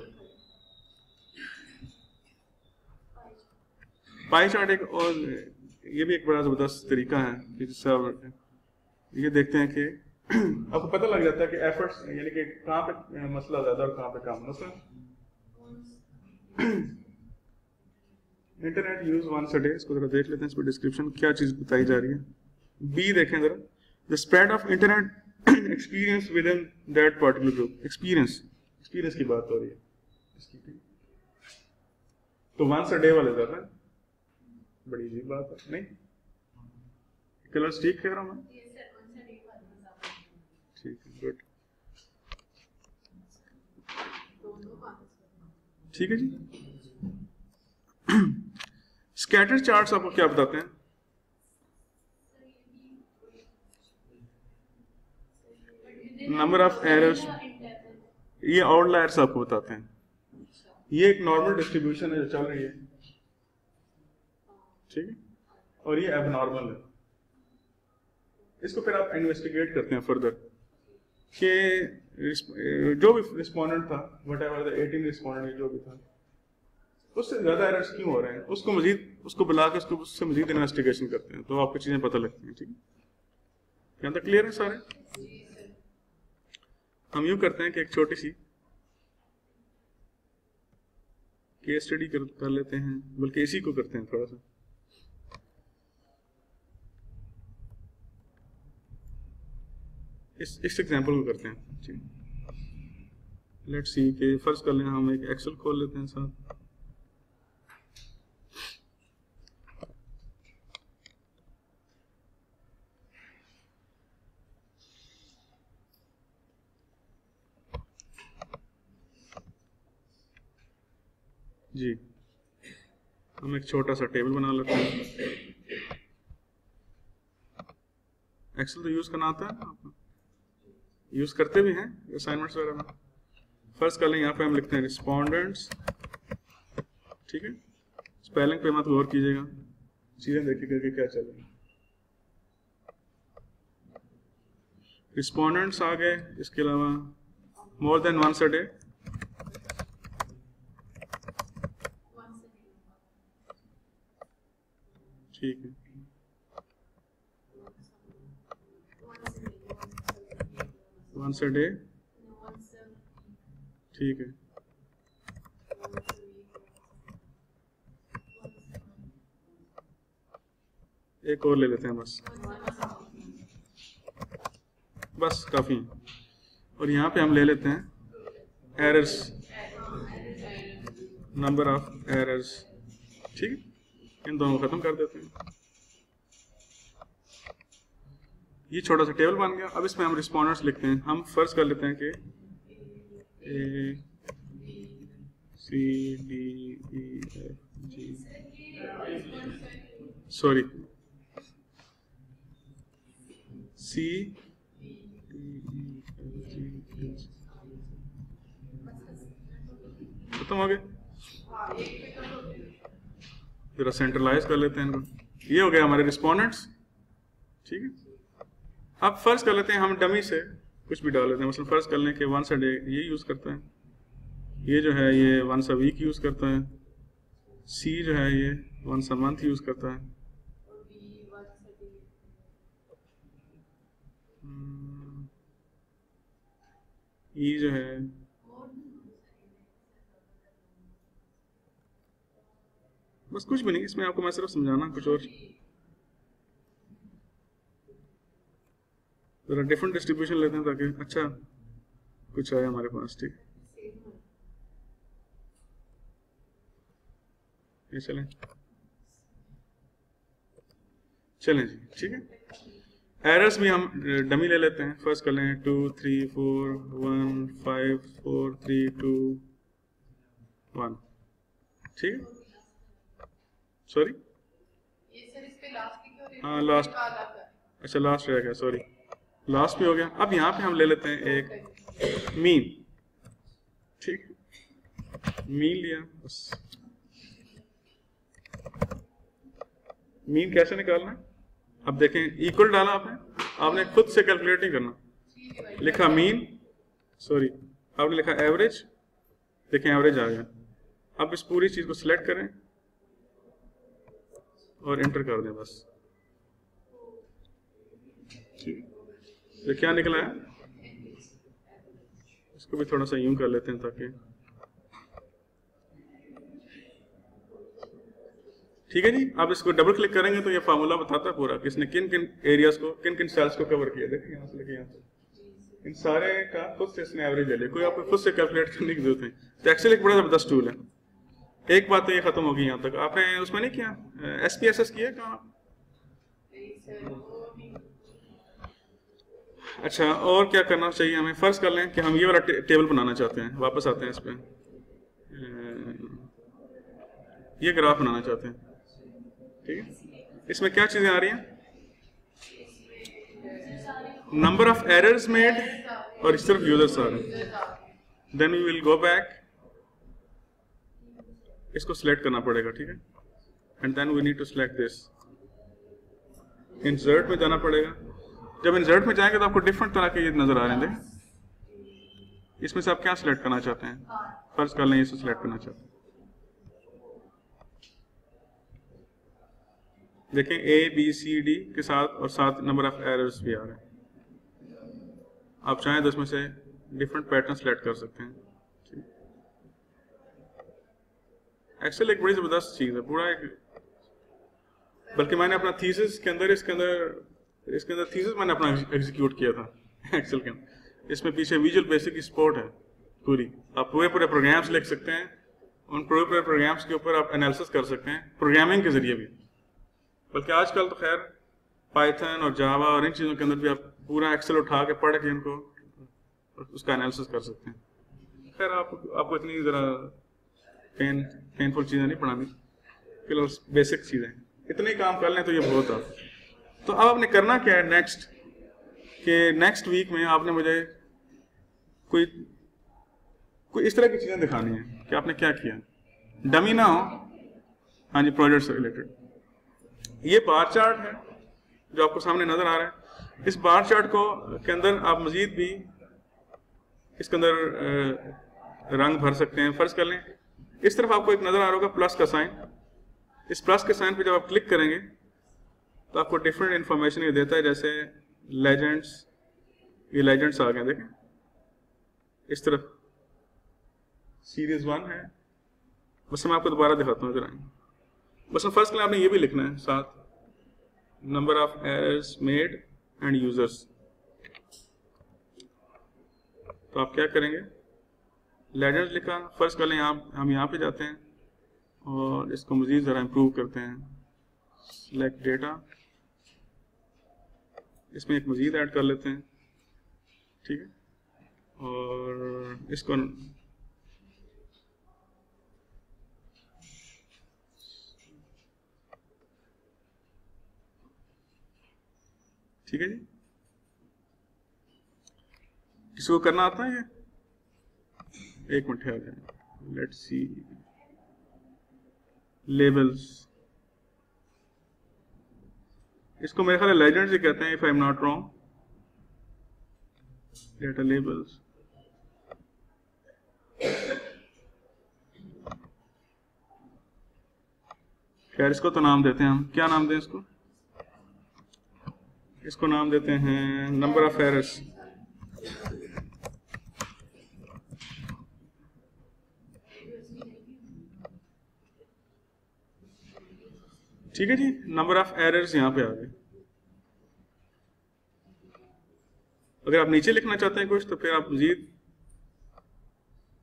पाई चार्ट एक और ये भी एक बड़ा जबरदस्त तरीका है कि जिससे आप ये देखते हैं कि आपको पता लग जाता है कि एफर्ट्स यानी कि कहाँ पे मसला ज्यादा और कहाँ पे कम। मसला internet use once a day, इसको जरा देख लेते हैं, इस पर डिस्क्रिप्शन क्या चीज बताई जा रही है। बी देखें जरा, the spread of internet experience with in that particular group. Experience की बात हो रही है, तो वंस अ डे वाले ज्यादा बड़ी अजीब बात है नहीं? कलर्स ठीक कह रहा हूँ मैं? ठीक है, गुड, ठीक है जी। स्कैटर चार्ट्स आपको क्या बताते हैं? नंबर ऑफ एरर्स, ये आउटलायर्स आपको बताते हैं। ये एक नॉर्मल डिस्ट्रीब्यूशन है जो चल रही है, ठीक है, और ये एबनॉर्मल है। इसको फिर आप इन्वेस्टिगेट करते हैं फर्दर कि जो भी रिस्पोंडेंट था, व्हाटएवर द 18 रिस्पोंडेंट जो भी था, उससे ज्यादा एरर्स क्यों हो रहे हैं, उसको बुला के उससे मजीद इन्वेस्टिगेशन करते हैं, तो आपको चीजें पता लगती हैं। ठीक है, यहाँ तक क्लियर है सारे? हम यूं करते हैं कि एक छोटी सी केस स्टडी कर लेते हैं, बल्कि इसी को करते हैं थोड़ा सा। इस एग्जांपल को करते हैं। ठीक, लेट्स सी कि फर्ज कर लें हम एक एक्सेल खोल लेते हैं साथ। जी, हम एक छोटा सा टेबल बना लेते हैं। एक्सेल तो यूज करना आता है आपको? यूज करते भी हैं असाइनमेंट्स वगैरह में। फर्स्ट कर लें, यहाँ पे हम लिखते हैं रिस्पोंडेंट्स। ठीक है, स्पेलिंग पे मत गौर कीजिएगा, चीजें देखिए करके क्या चल रही है। रिस्पोंडेंट्स आ गए, इसके अलावा more than once a day, ठीक है, वंस अ डे, ठीक है, एक और ले लेते हैं बस काफी। और यहाँ पे हम ले लेते हैं एरर्स, नंबर ऑफ एरर्स। ठीक है, इन दोनों को खत्म कर देते हैं। ये छोटा सा टेबल बन गया। अब इसमें हम रिस्पोंडेंट्स लिखते हैं। हम फर्ज कर लेते हैं कि A C D E F G, sorry C D E F G H, खत्म हो गए। जरा सेंट्रलाइज कर लेते हैं इनको। ये हो गया हमारे रिस्पोंडेंट्स। ठीक है, अब फर्ज कर लेते हैं हम डमी से कुछ भी डाल लेते हैं। मतलब फर्ज कर लें कि वंस अ डे ये यूज करता है, ये जो है ये वंस अ वीक यूज करता है, सी जो है ये वंस अ मंथ यूज करता है, ई जो है बस कुछ भी नहीं, इसमें आपको मैं सिर्फ समझाना, कुछ और जरा डिफरेंट डिस्ट्रीब्यूशन लेते हैं ताकि अच्छा कुछ आए हमारे पास। ठीक, ये चलें जी। ठीक है, एरर्स भी हम डमी ले लेते हैं। फर्स्ट कर लें 2 3 4 1 5 4 3 2 1। ठीक है, सॉरी हाँ लास्ट, अच्छा लास्ट रह गया, सॉरी लास्ट भी हो गया। अब यहाँ पे हम ले लेते हैं एक मीन, ठीक, मीन लिया बस। मीन कैसे निकालना है? अब देखें, इक्वल डाला आपने खुद से कैलकुलेट नहीं करना, लिखा मीन, सॉरी आपने लिखा एवरेज, देखें एवरेज आ गया। अब इस पूरी चीज को सिलेक्ट करें और एंटर कर दें बस। ये क्या निकला है? इसको भी थोड़ा सा यूं कर लेते हैं ताकि, ठीक है जी। आप इसको डबल क्लिक करेंगे तो ये फार्मूला बताता है पूरा किसने किन किन एरियाज को, किन किन सेल्स को कवर किया। देखिए यहाँ से लेके यहाँ तक इन सारे का खुद से इसने एवरेज ले लिया, कोई आपको खुद से कैलकुलेट करने की जरूरत नहीं। तो एक्सेल एक बड़ा जबरदस्त टूल है। एक बात तो ये खत्म होगी यहाँ तक, आपने उसमें नहीं किया SPSS किया कहाँ? अच्छा, और क्या करना चाहिए हमें? फर्ज कर लें कि हम ये वाला टेबल बनाना चाहते हैं, वापस आते हैं इस पे, ये ग्राफ बनाना चाहते हैं, ठीक है। इसमें क्या चीजें आ रही हैं? नंबर ऑफ एरर्स मेड और सिर्फ यूजर्स आ रहे हैं। Then we will go back, इसको सिलेक्ट करना पड़ेगा, ठीक है। And then we need to select this, insert में जाना पड़ेगा। जब इंसर्ट में जाएंगे तो आपको डिफरेंट तरह के ये नजर आ रहे हैं। इसमें से आप क्या सिलेक्ट करना चाहते हैं? फर्ज कर लें इसे सिलेक्ट करना चाहते हैं। देखें ABCD के साथ और साथ नंबर ऑफ एरर्स भी आ रहे हैं। आप चाहें तो इसमें से डिफरेंट पैटर्न सेलेक्ट कर सकते हैं। एक्सेल एक बड़ी जबरदस्त चीज है, पूरा एक, बल्कि मैंने अपना थीसिस के अंदर इसके अंदर थीसिस मैंने अपना एग्जीक्यूट किया था एक्सेल के अंदर। इसमें पीछे विजुअल बेसिक की सपोर्ट है पूरी, आप पूरे प्रोग्राम्स लिख सकते हैं, उन पूरे प्रोग्राम्स के ऊपर आप एनालिसिस कर सकते हैं प्रोग्रामिंग के जरिए भी। बल्कि आजकल तो खैर पाइथन और जावा और इन चीज़ों के अंदर भी आप पूरा एक्सेल उठा के पढ़ के इनको उसका एनालिसिस कर सकते हैं। खैर आपको इतनी ज़रा पेनफुल चीज़ें नहीं पढ़ानी, फिलहाल बेसिक चीज़ें इतने काम कर लें तो ये बहुत आप। तो अब आपने करना क्या है नेक्स्ट, कि नेक्स्ट वीक में आपने मुझे कोई इस तरह की चीज़ें दिखानी है कि आपने क्या किया, डमी ना हो। हाँ जी, प्रोजेक्ट से रिलेटेड ये बार चार्ट है जो आपको सामने नजर आ रहा है। इस बार चार्ट को के अंदर आप मजीद भी इसके अंदर रंग भर सकते हैं। फर्ज कर लें इस तरफ आपको एक नजर आ रहा होगा प्लस का साइन, इस प्लस के साइन पे जब आप क्लिक करेंगे तो आपको डिफरेंट इंफॉर्मेशन ये देता है, जैसे लेजेंड्स, ये लेजेंड्स आ गए देखें। इस तरफ सीरीज 1 है, बस मैं आपको दोबारा दिखाता हूँ जरा। बस फर्स्ट क्लास आपने ये भी लिखना है साथ, number of errors made and users. तो आप क्या करेंगे, लेजेंड्स लिखा, फर्स्ट कर लें हम यहाँ पे जाते हैं और इसको मजीद ज़रा इम्प्रूव करते हैं। सिलेक्ट डेटा, इसमें एक मजीद ऐड कर लेते हैं, ठीक है। और इसको ठीक है जी, किसी को करना आता है ये? एक मिनट है, लेट्स सी, लेबल्स, इसको मेरे ख्याल लेजेंड्स ही कहते हैं if I am not wrong. Data labels, खैर इसको तो नाम देते हैं हम, क्या नाम दें इसको? इसको नाम देते हैं नंबर ऑफ एरर्स। ठीक है जी, नंबर ऑफ एरर्स यहां पे आ गए। अगर आप नीचे लिखना चाहते हैं कुछ तो फिर आप मजीद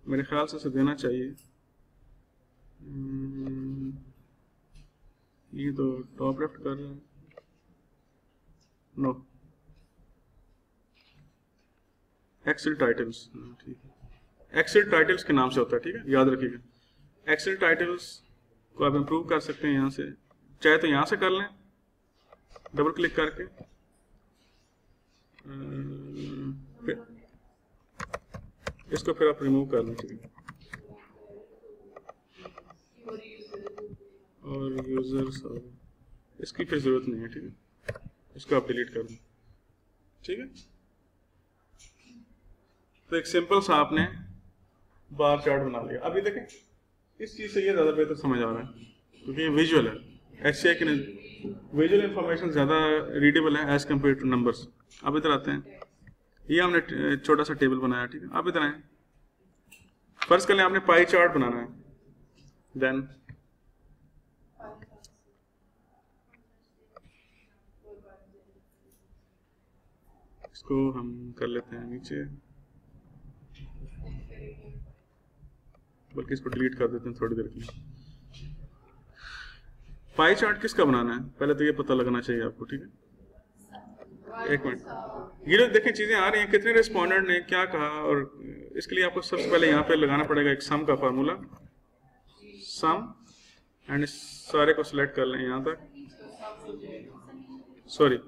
मेरे ख्याल से देना चाहिए। ये तो टॉप लेफ्ट कर रहे हैं, नो, एक्सेल टाइटल्स, ठीक है, एक्सेल टाइटल्स के नाम से होता है, ठीक है, याद रखिएगा। एक्सेल टाइटल्स को आप इम्प्रूव कर सकते हैं यहाँ से, चाहे तो यहाँ से कर लें डबल क्लिक करके, इसको फिर आप रिमूव कर लें, ठीक है। और यूजर्स इसकी फिर जरूरत नहीं है, ठीक है, इसको आप डिलीट कर दें, ठीक है। तो एक सिंपल सा आपने बार चार्ट बना लिया। अभी देखें इस चीज़ से ये ज़्यादा बेहतर समझ आ रहा है क्योंकि ये विजुअल है। HCI के विजुअल इंफॉर्मेशन ज़्यादा रीडेबल है एज कम्पेयर टू नंबर्स। अब इधर आते हैं, ये हमने छोटा सा टेबल बनाया, ठीक है। अब इधर आए, फर्स्ट कर लें आपने पाई चार्ट बनाना है, देन इसको हम कर लेते हैं नीचे, बल्कि इसको डिलीट कर देते हैं थोड़ी देर के लिए। पाई चार्ट किसका बनाना है पहले तो ये पता लगना चाहिए आपको, ठीक है। एक मिनट, ये लोग देखें चीजें आ रही हैं, कितने रिस्पोंडेंट ने क्या कहा, और इसके लिए आपको सबसे पहले यहाँ पे लगाना पड़ेगा एक सम का फार्मूला, सम, एंड इस सारे को सिलेक्ट कर लें यहाँ तक, सॉरी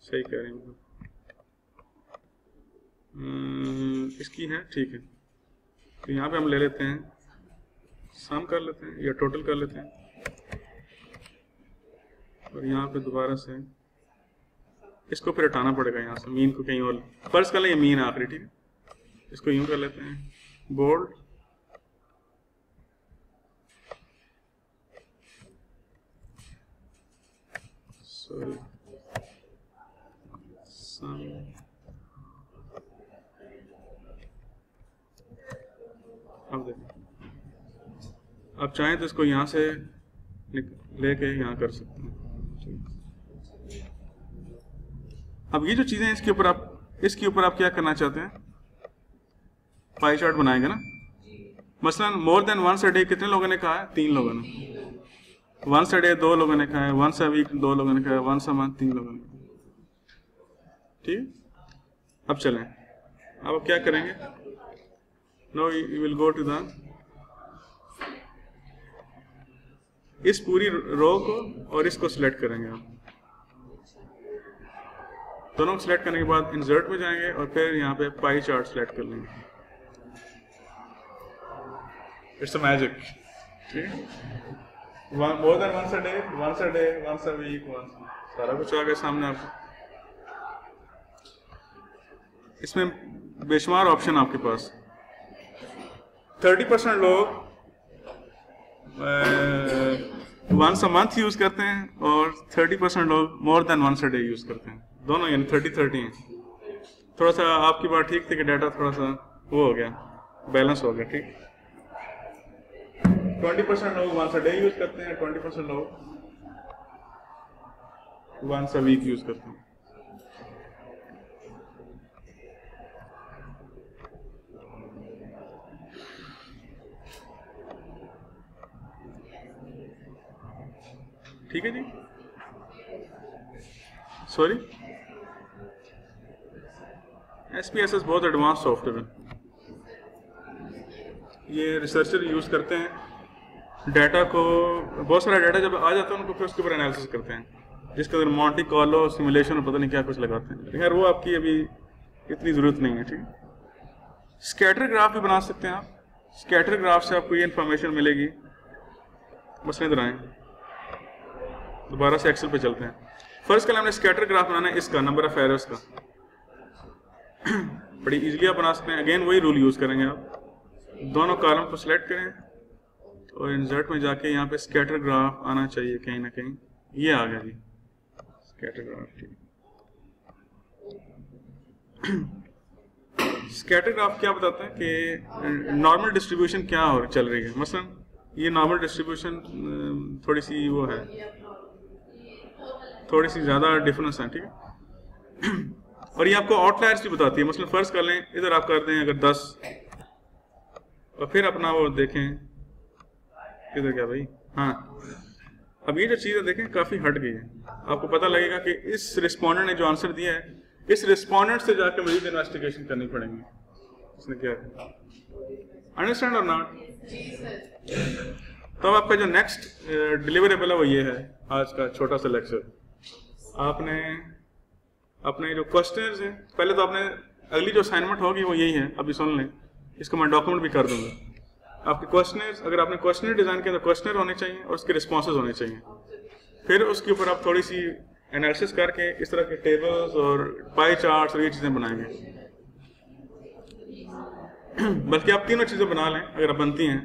सही कह रहे हैं, इसकी है, ठीक है। तो यहाँ पे हम ले लेते हैं सम कर लेते हैं या टोटल कर लेते हैं, और यहाँ पे दोबारा से इसको फिर हटाना पड़ेगा यहाँ से, मीन को कहीं और, फर्स्ट कर लें ये मीन आखिरी, ठीक है। इसको यूं कर लेते हैं बोल्ड, सॉरी सम, अब देखिए, अब चाहें तो इसको यहाँ से लेके यहाँ कर सकते हैं। अब ये जो चीजें हैं इसके ऊपर आप क्या करना चाहते हैं, पाई चार्ट बनाएंगे ना। मसलन more than once a day कितने लोगों ने कहा है, 3 लोगों ने। वंस अ डे 2 लोगों ने कहा है, वंस अ वीक 2 लोगों ने कहा है, वंस अ मंथ 3 लोगों ने, ठीक। अब चलें, अब क्या करेंगे, no you will go to the, इस पूरी रो को और इसको सिलेक्ट करेंगे आप, दोनों को सिलेक्ट करने के बाद इंसर्ट में जाएंगे और फिर यहाँ पे पाई चार्ट सिलेक्ट कर लेंगे। इट्स अ मैजिक, ठीक। More than once a day, once a day, once a week, once, सारा कुछ आ गया सामने आपको। इसमें बेशुमार ऑप्शन आपके पास। 30% लोग वंस अ मंथ यूज करते हैं और 30% लोग more than once a day use करते हैं, दोनों यानी 30-30 हैं। थोड़ा सा आपकी बात ठीक थी कि डाटा थोड़ा सा वो हो गया, बैलेंस हो गया, ठीक। 20% लोग वंस अ डे यूज करते हैं, 20% लोग वंस अ वीक यूज करते हैं। ठीक है जी, सॉरी, SPSS बहुत एडवांस सॉफ्टवेयर है, ये रिसर्चर यूज करते हैं डाटा को, बहुत सारा डाटा जब आ जाता है उनको फिर उसके ऊपर एनालिसिस करते हैं, जिसके अंदर मॉन्टी कार्लो सिमुलेशन और पता नहीं क्या कुछ लगाते हैं, लेकिन वो आपकी अभी इतनी ज़रूरत नहीं है, ठीक। स्कैटर ग्राफ भी बना सकते हैं आप, स्कैटर ग्राफ से आपको ये इन्फॉर्मेशन मिलेगी। बस इधर आएँ, दोबारा से एक्सेल पे चलते हैं। फर्स्ट कल हमने स्कैटर ग्राफ बनाना है, इसका नंबर ऑफ एरर्स का बड़ी इजीली आप बना सकते हैं। अगेन वही रूल यूज़ करेंगे आप, दोनों कॉलम को सिलेक्ट करें और इंसर्ट में जाके यहाँ पे स्कैटर ग्राफ आना चाहिए कहीं ना कहीं, ये आ गया जी स्कैटर ग्राफ, ठीक। स्कैटर ग्राफ क्या बताता है कि नॉर्मल डिस्ट्रीब्यूशन क्या हो चल रही है। मसलन ये नॉर्मल डिस्ट्रीब्यूशन थोड़ी सी वो है, थोड़ी सी ज़्यादा डिफरेंस है, ठीक है। और ये आपको आउटलायर्स भी बताती है। मसलन फर्ज कर लें इधर आप कर दें अगर 10 और फिर अपना वो देखें इधर क्या भाई, हाँ, अब ये जो चीज़ है देखें काफ़ी हट गई है। आपको पता लगेगा कि इस रिस्पोंडेंट ने जो आंसर दिया है, इस रिस्पोंडेंट से जाकर मजीद इन्वेस्टिगेशन करनी पड़ेगी, इसने क्या है, अंडरस्टैंड और नॉट। तो आपका जो नेक्स्ट डिलीवरेबल है वो ये है आज का छोटा सा लेक्चर। आपने अपने जो क्वेश्चंस हैं, पहले तो आपने अगली जो असाइनमेंट होगी वो यही है, अभी सुन लें इसको मैं डॉक्यूमेंट भी कर दूंगा। आपके क्वेश्चनर, अगर आपने क्वेश्चनर डिज़ाइन किया तो क्वेश्चनर होने चाहिए और उसके रिस्पॉन्सेज होने चाहिए। फिर उसके ऊपर आप थोड़ी सी एनालिसिस करके इस तरह के टेबल्स और पाई चार्ट्स और ये चीज़ें बनाएंगे। बल्कि आप तीनों चीज़ें बना लें अगर आप बनती हैं,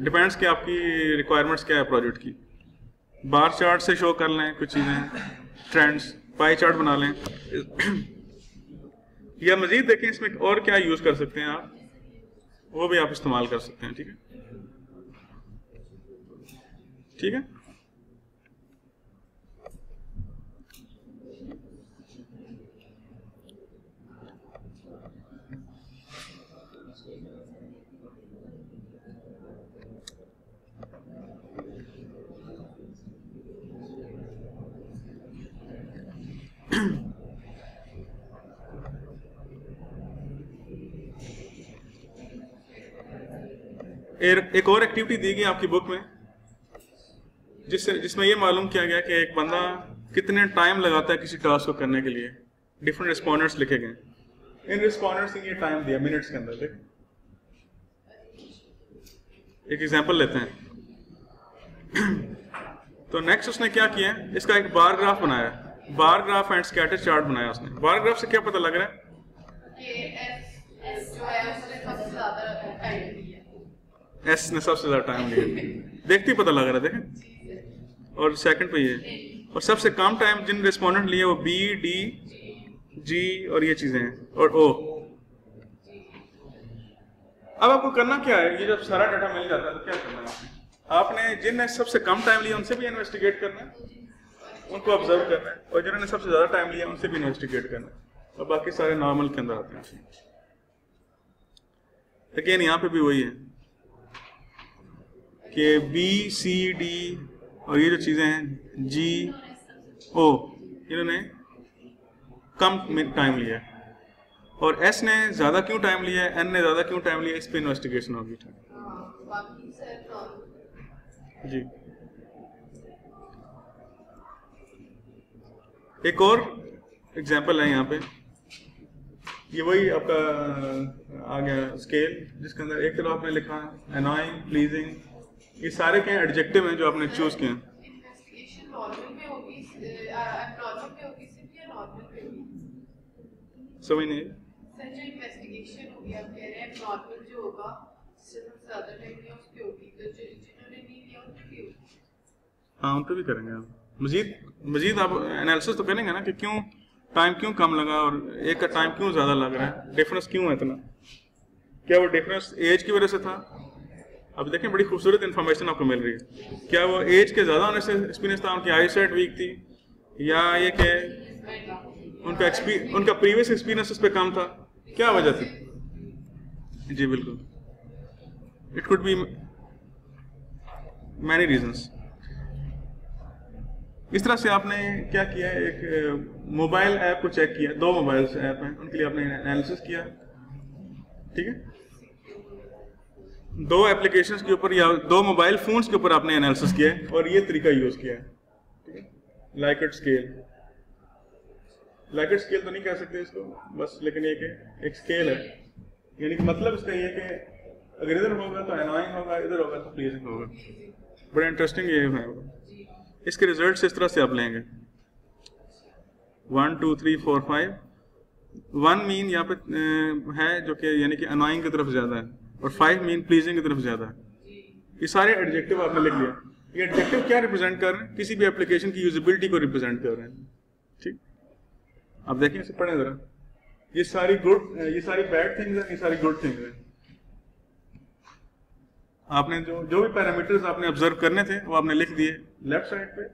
डिपेंड्स कि आपकी रिक्वायरमेंट्स क्या है प्रोजेक्ट की। बार चार्ट से शो कर लें कुछ चीज़ें, ट्रेंड्स, पाई चार्ट बना लें या मज़ीद देखें इसमें और क्या यूज़ कर सकते हैं आप, वो भी आप इस्तेमाल कर सकते हैं। ठीक है, ठीक है। एक और एक्टिविटी दी गई आपकी बुक में जिसमें ये मालूम किया गया कि एक बंदा कितने टाइम लगाता है किसी टास्क को करने के लिए। डिफरेंट रिस्पॉन्डर्स लिखे गए, इन रिस्पॉन्डर्स ने ये टाइम दिया मिनट्स के अंदर। देख, एक एग्जांपल लेते हैं। तो नेक्स्ट उसने क्या किया, इसका एक बार ग्राफ बनाया, bar graph and scatter chart बनाया उसने। बार ग्राफ से क्या पता लग रहा है एस ने सबसे ज्यादा टाइम लिया, देखते ही पता लग रहा है। देखें, और सेकंड पे ये, और सबसे कम टाइम जिन रिस्पोंडेंट लिए वो बी, डी, जी और ये चीजें हैं, और ओ। अब आपको करना क्या है, ये जब सारा डाटा मिल जाता है तो क्या करना है आपने जिनने सबसे कम टाइम लिया उनसे भी इन्वेस्टिगेट करना है, उनको ऑब्जर्व करना है, और जिन्होंने सबसे ज्यादा टाइम लिया उनसे भी इन्वेस्टिगेट करना है, और बाकी सारे नॉर्मल के अंदर आते हैं। अगेन यहाँ पे भी वही है कि बी, सी, डी और ये जो चीज़ें हैं जी, ओ, इन्होंने कम टाइम लिया है, और एस ने ज़्यादा क्यों टाइम लिया है, एन ने ज़्यादा क्यों टाइम लिया, इस पे इन्वेस्टिगेशन होगी। जी, एक और एग्जाम्पल है यहाँ पे, ये वही आपका आ गया स्केल, जिसके अंदर एक तरफ आपने लिखा है अनोइंग, प्लीजिंग, ये सारे क्या एडजेक्टिव हैं जो आपने चूज किए हैं। इन्वेस्टिगेशन नॉर्मल में होगी, एब्नॉर्मल में होगी सिर्फ, या नॉर्मल में होगी? समझ नहीं सर, जो इन्वेस्टिगेशन होगी आप कह रहे हैं नॉर्मल जो होगा सिर्फ ज्यादा टाइम लिया उस पे होगी, तो जिन्होंने नहीं लिया उन पे भी होगी। हाँ, उन पे भी करेंगे आप। मजीद आप एनालिसिस तो करेंगे ना कि क्यों टाइम क्यों कम लगा और एक का टाइम क्यों ज़्यादा लग रहा है, डिफरेंस क्यों है इतना, क्या वो डिफरेंस एज की वजह से था। अब देखें, बड़ी खूबसूरत इन्फॉर्मेशन आपको मिल रही है। क्या वो एज के ज़्यादा होने से एक्सपीरियंस था, उनकी आई साइट वीक थी, या ये कि उनका प्रीवियस एक्सपीरियंस उस पर कम था, क्या वजह थी? जी बिल्कुल, it could be many reasons. इस तरह से आपने क्या किया, एक मोबाइल ऐप को चेक किया, दो मोबाइल ऐप हैं, उनके लिए आपने एनालिसिस किया। ठीक है, दो एप्लीकेशंस के ऊपर या दो मोबाइल फोन्स के ऊपर आपने एनालिसिस किया है और ये तरीका यूज किया है। ठीक है, लाइकेट स्केल, लाइकेट स्केल तो नहीं कह सकते इसको बस, लेकिन ये कि एक स्केल है, यानी कि मतलब इसका ये कि अगर इधर होगा तो एनोइंग होगा, इधर होगा तो प्लीजिंग होगा। बड़ा इंटरेस्टिंग ये है। इसके रिजल्ट इस तरह से आप लेंगे 1 2 3 4 5। 1 मीन यहाँ पे है जो कि यानी कि अनोइंग की तरफ ज्यादा है, और 5 मीन प्लीजिंग की तरफ ज्यादा है। ये सारे एडजेक्टिव आपने लिख लिया। ये एडजेक्टिव क्या रिप्रेजेंट कर रहे हैं? किसी भी एप्लीकेशन की यूजिबिलिटी को रिप्रेजेंट कर रहे हैं। ठीक, आप देखें, इसे पढ़ें जरा। ये सारी बैड थिंग्स हैं, ये सारी गुड थिंग्स हैं। आपने जो भी पैरामीटर्स आपने ऑब्जर्व करने थे वो आपने लिख दिए लेफ्ट साइड पे,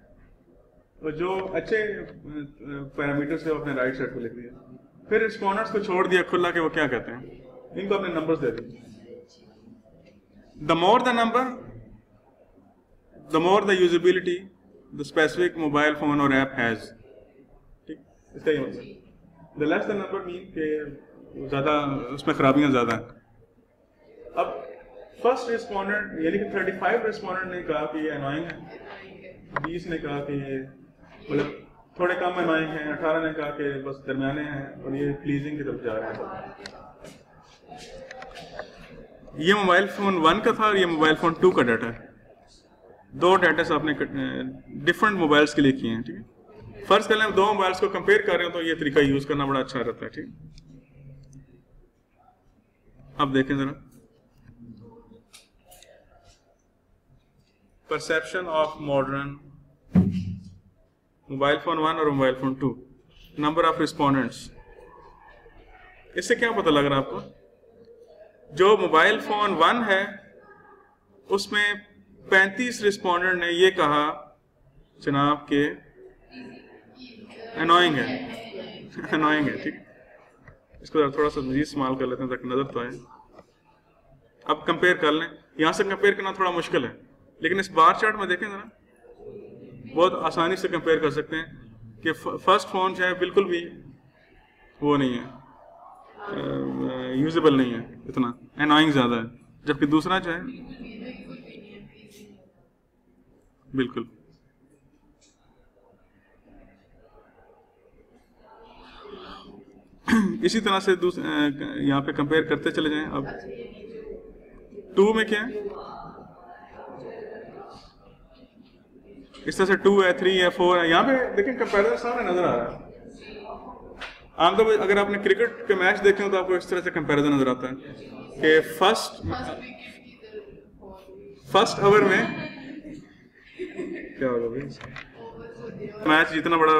और जो अच्छे पैरामीटर्स थे वो आपने राइट साइड पे लिख दिए। फिर रिस्पॉन्डर्स को छोड़ दिया खुला कि वो क्या कहते हैं, इनको आपने नंबर्स दे दिए। The more the number, the more the usability the specific mobile phone और ऐप हैज। ठीक, इसका ही मतलब the less the number mean के ज्यादा उसमें खराबियां ज्यादा हैं। अब फर्स्ट रिस्पोंडेंट यानी कि 35 रिस्पोंडेंट ने कहा कि ये अनोइंग है, 20 ने कहा कि ये मतलब थोड़े कम अनोइंग है, 18 ने कहा कि बस दरमियाने हैं, और ये प्लीजिंग की तरफ जा रहे हैं। ये मोबाइल फ़ोन 1 का था और ये मोबाइल फ़ोन 2 का डाटा है। दो डाटा आपने डिफरेंट मोबाइल्स के लिए किए हैं, ठीक है। फर्ज कर लें दो मोबाइल्स को कंपेयर कर रहे हो तो ये तरीका यूज़ करना बड़ा अच्छा रहता है, ठीक। अब देखें ज़रा perception of modern mobile phone 1 और mobile phone 2, number of respondents. इससे क्या पता लग रहा है आपको? जो मोबाइल फ़ोन 1 है उसमें 35 रिस्पोंडेंट ने ये कहा जनाब के अनोइंग है अनोइंग है, ठीक। इसको थोड़ा सा मजीद इस्तेमाल कर लेते हैं ताकि नजर तो आए। अब कंपेयर कर लें, यहाँ से कंपेयर करना थोड़ा मुश्किल है, लेकिन इस बार चार्ट में देखें ना बहुत आसानी से कंपेयर कर सकते हैं कि फर्स्ट फोन जो है बिल्कुल भी वो नहीं है, यूजेबल नहीं है, इतना अनोइंग ज़्यादा है, जबकि दूसरा जो है बिल्कुल। इसी तरह से यहाँ पे कंपेयर करते चले जाएं। अब 2 में क्या है, इस तरह से 2 है, 3 है, 4 है, यहाँ पे देखें कंपैरिजन सामने नजर आ रहा है। आमतौर पर अगर आपने क्रिकेट के मैच देखे हो तो आपको इस तरह से कंपैरिजन नजर आता है कि फर्स्ट ओवर में क्या होगा भाई, मैच जितना बड़ा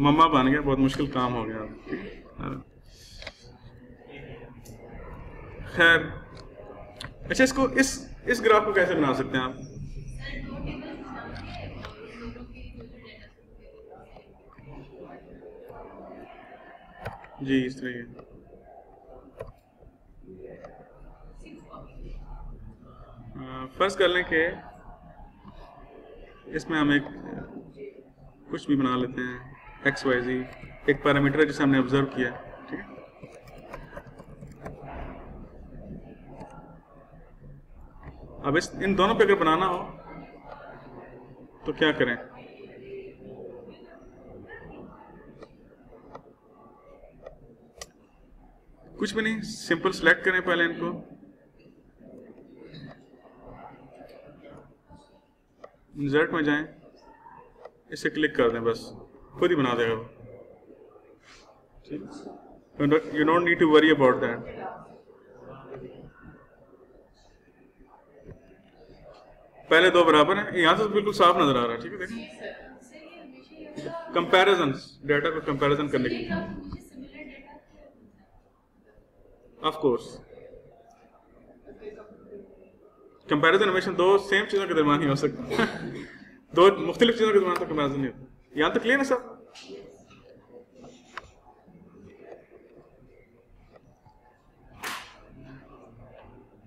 मम्मा बन गया, बहुत मुश्किल काम हो गया। खैर, अच्छा इसको इस ग्राफ को कैसे बना सकते हैं आप? जी इस तरह फर्स्ट कर लें कि इसमें हम एक कुछ भी बना लेते हैं, XYZ एक पैरामीटर है जिसे हमने ऑब्जर्व किया, ठीक है। अब इन दोनों पे अगर बनाना हो तो क्या करें? कुछ भी नहीं, सिंपल सिलेक्ट करें पहले इनको, इंसर्ट में जाएं, इसे क्लिक कर दें, बस खुद ही बना देगा वो। You don't need to worry about that. पहले दो बराबर हैं, यहाँ से तो बिल्कुल साफ नजर आ रहा है, ठीक है। देखें कंपैरिजन, डाटा को कंपैरिजन करने के लिए ऑफ कोर्स कंपैरिजन हमेशा दो सेम चीजों के दरमियान ही हो सकता है दो मुख्तलिफ चीजों के दरमियान तो कंपैरिजन नहीं होता। यहाँ तक क्लियर है सब?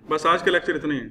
बस आज का लेक्चर इतना ही है।